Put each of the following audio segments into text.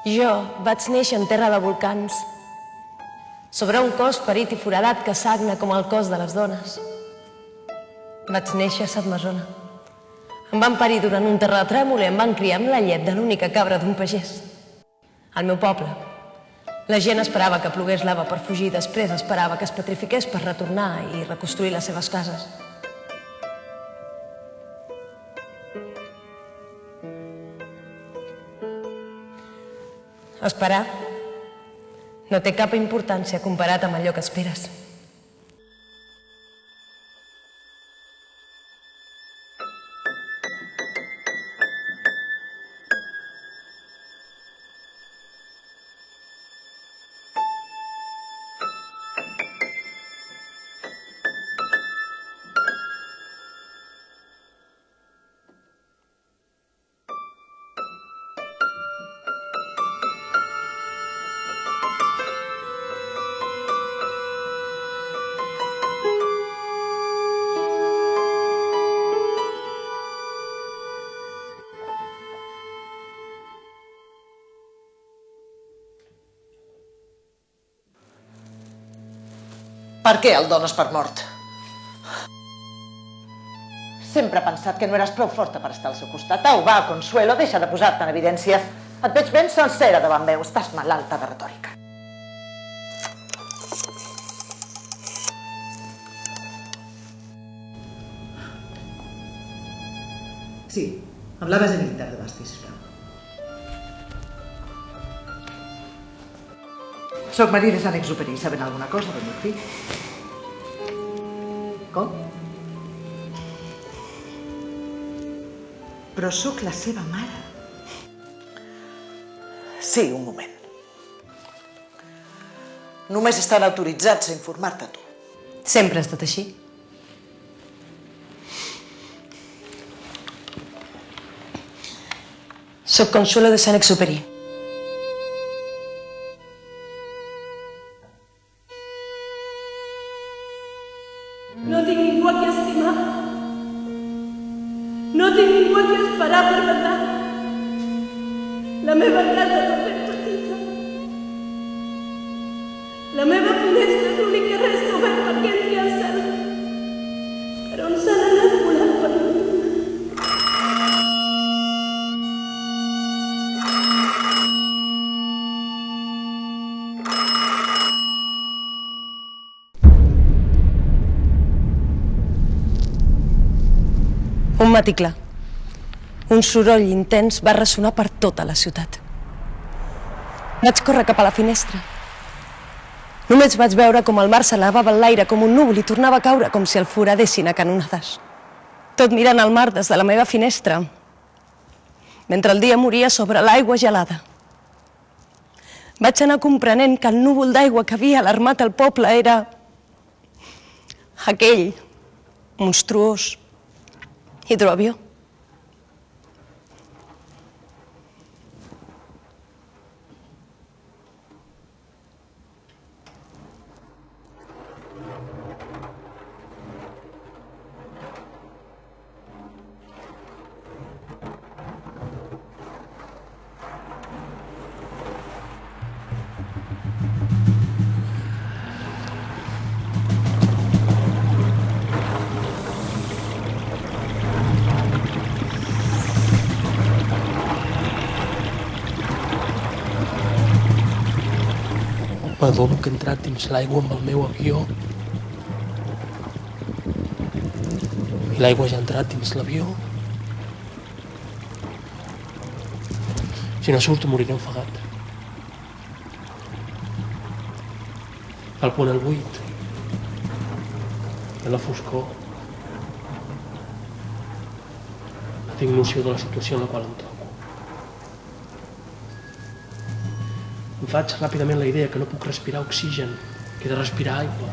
Jo vaig néixer en terra de volcans, sobre un cos ferit i foradat que sagna com el cos de les dones. Vaig néixer a Setmasona. Em van parir durant un terratrèmol i em van criar amb la llet de l'única cabra d'un pagès. Al meu poble, la gent esperava que plogués lava per fugir, després esperava que es petrifiqués per retornar i reconstruir les seves cases. Esperar no té cap importància comparat amb allò que esperes. Per què el dones per mort? Sempre he pensat que no eres prou forta per estar al seu costat. Au, va, Consuelo, deixa de posar-te en evidència. Et veig ben sencera davant meu. Estàs malalta de retòrica. Sí, amb la base militar de Basti, sisplau. Soc Maria de Saint-Exupéry. Saben alguna cosa del meu fill? Com? Però sóc la seva mare. Sí, un moment. Només estan autoritzats a informar-te a tu. Sempre ha estat així. Soc Consuelo de Saint-Exupéry. No tinc ningú a qui estimar. No tinc ningú a qui esperar per matar. La meva casa és ben petita. La meva finestra és l'únic que resta obert perquè entri al cel. Per on s'han anat volant per mi? Un matí clar. Un soroll intens va ressonar per tota la ciutat. Vaig córrer cap a la finestra. Només vaig veure com el mar s'elevava en l'aire com un núvol i tornava a caure com si el foradessin a canonades. Tot mirant el mar des de la meva finestra, mentre el dia moria sobre l'aigua gelada. Vaig anar comprenent que el núvol d'aigua que havia alarmat el poble era aquell monstruós hidroavió. M'adono que he entrat dins l'aigua amb el meu avió i l'aigua ja ha entrat dins l'avió. Si no surto moriré ofegat. Palpo en el buit, en la foscor. No tinc noció de la situació en la qual em trobo. Em faig ràpidament la idea que no puc respirar oxigen, que he de respirar aigua.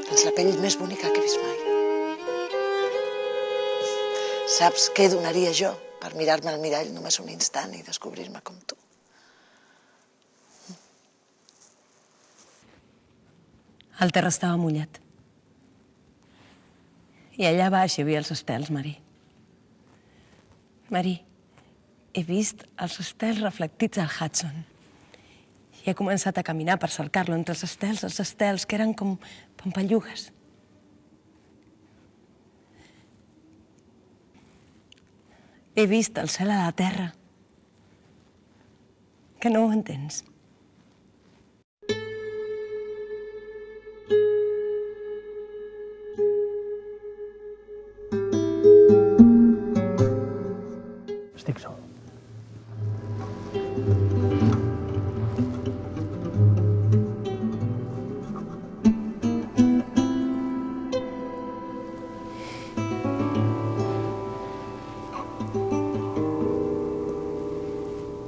Tens la pell més bonica que he vist mai. Saps què donaria jo per mirar-me al mirall només un instant i descobrir-me com tu? El terra estava mullat. I allà baix hi havia els estels, Marie. Marie, he vist els estels reflectits al Hudson. I he començat a caminar per cercar-lo entre els estels que eren com pampallugues. He vist el cel a la terra. Que no ho entens. Estic sol.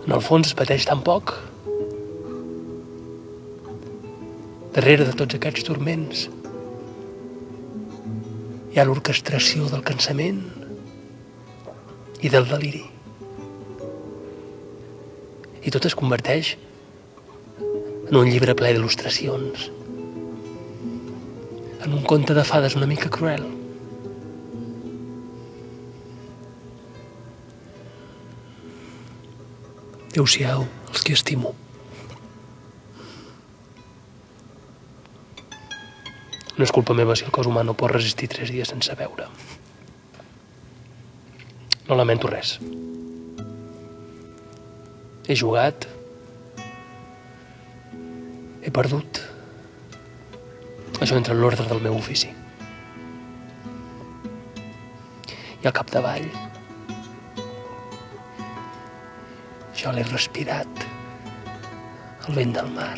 En el fons es pateix tan poc. Darrere de tots aquests turments hi ha l'orquestració del cansament i del deliri. I tot es converteix en un llibre ple d'il·lustracions, en un conte de fades una mica cruel. Adéu-siau, els que estimo. No és culpa meva si el cos humà no pot resistir 3 dies sense beure. No lamento res. He jugat. He perdut. Això entra en l'ordre del meu ofici. I al capdavall jo l'he respirat, el vent del mar.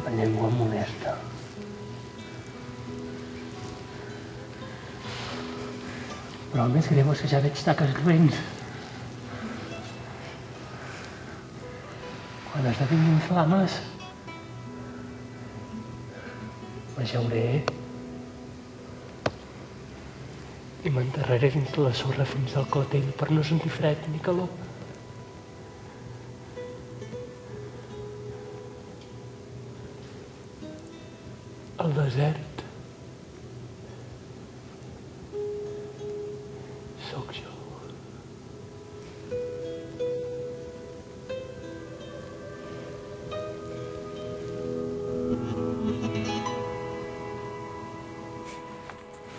La llengua modesta. Però el més greu és que ja veig taques groents. Quan esdevinguin flames, m'ajauré i m'enterraré dins de la sorra fins al clatell per no sentir fred ni calor. El desert sóc jo.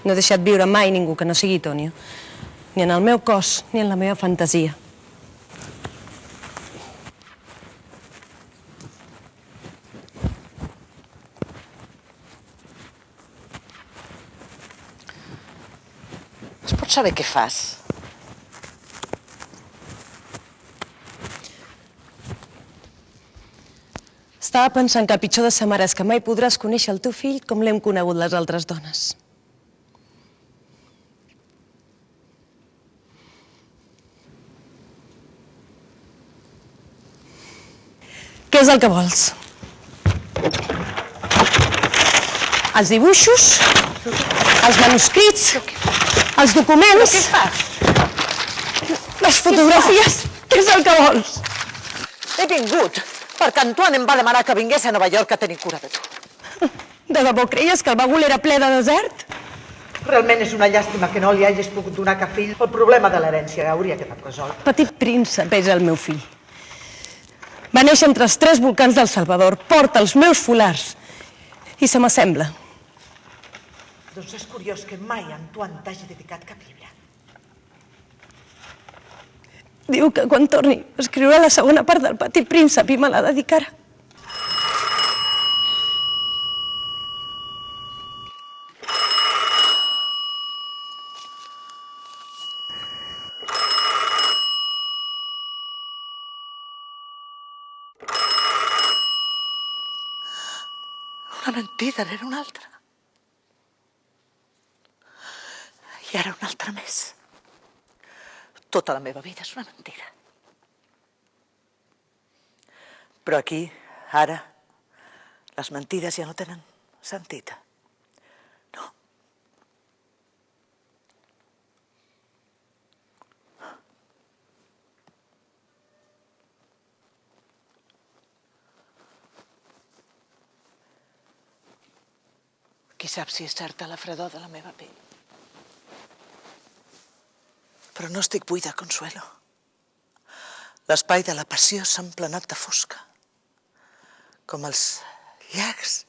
No he deixat viure mai ningú que no sigui Tonio. Ni en el meu cos, ni en la meva fantasia. Es pot saber què fas? Estava pensant que el pitjor de sa mare és que mai podràs conèixer el teu fill com l'hem conegut les altres dones. Què és el que vols? Els dibuixos, els manuscrits, els documents, Què fas? les fotografies. Què és el que vols? He vingut perquè Antoine em va demanar que vingués a Nova York a tenir cura de tu. De debò creies que el bagul era ple de desert? Realment és una llàstima que no li hagis pogut donar cap fill. El problema de l'herència hauria quedat resolt. Petit príncep és el meu fill. Va néixer entre els 3 volcans del Salvador, porta els meus folars i se m'assembla. Doncs és curiós que mai Antoine t'hagi dedicat cap llibre. Diu que quan torni escriurà la segona part del Petit príncep i me la dedicarà. Una mentida, era una altra. I ara una altra més. Tota la meva vida és una mentida. Però aquí, ara, les mentides ja no tenen sentit. No. Qui sap si és certa la fredor de la meva pell. Però no estic buida, Consuelo. L'espai de la passió s'ha emplenat de fosca, com els llacs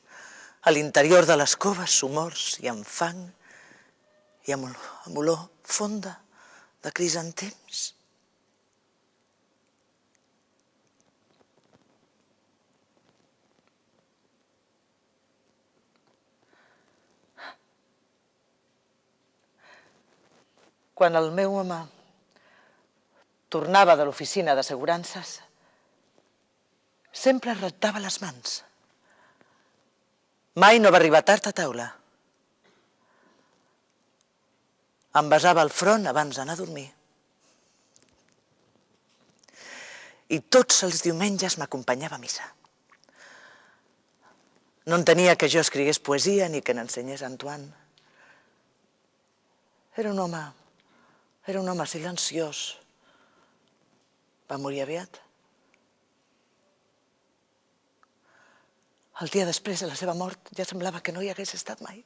a l'interior de les coves somorts i amb fang i amb olor fonda de crisantems. Quan el meu home tornava de l'oficina d'assegurances, sempre rentava les mans. Mai no va arribar tard a taula. Em besava el front abans d'anar a dormir. I tots els diumenges m'acompanyava a missa. No entenia que jo escrigués poesia ni que n'ensenyés Antoine. Era un home silenciós. Va morir aviat. El dia després de la seva mort ja semblava que no hi hagués estat mai.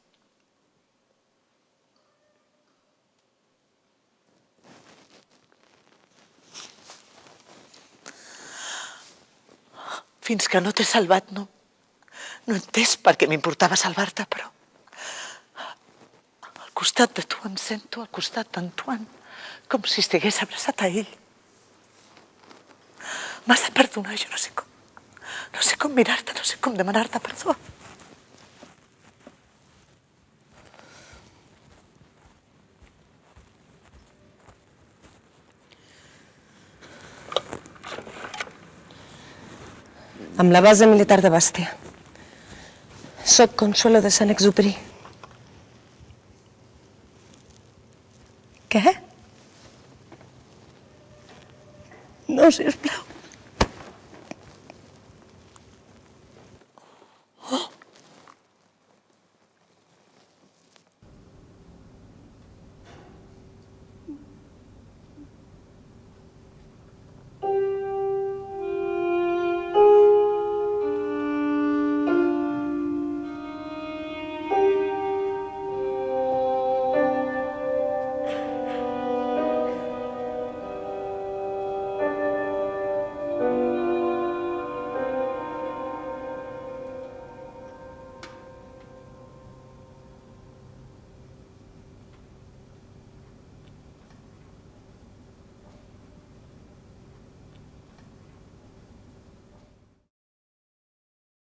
Fins que no t'he salvat, no he entès per què m'importava salvar-te, però al costat de tu em sento, al costat d'Antoine, com si estigués abraçat a ell. M'has de perdonar, jo no sé com mirar-te, no sé com demanar-te perdó. Amb la base militar de Bastia. Soc Consuelo de Saint-Exupéry. Què? No, sisplau.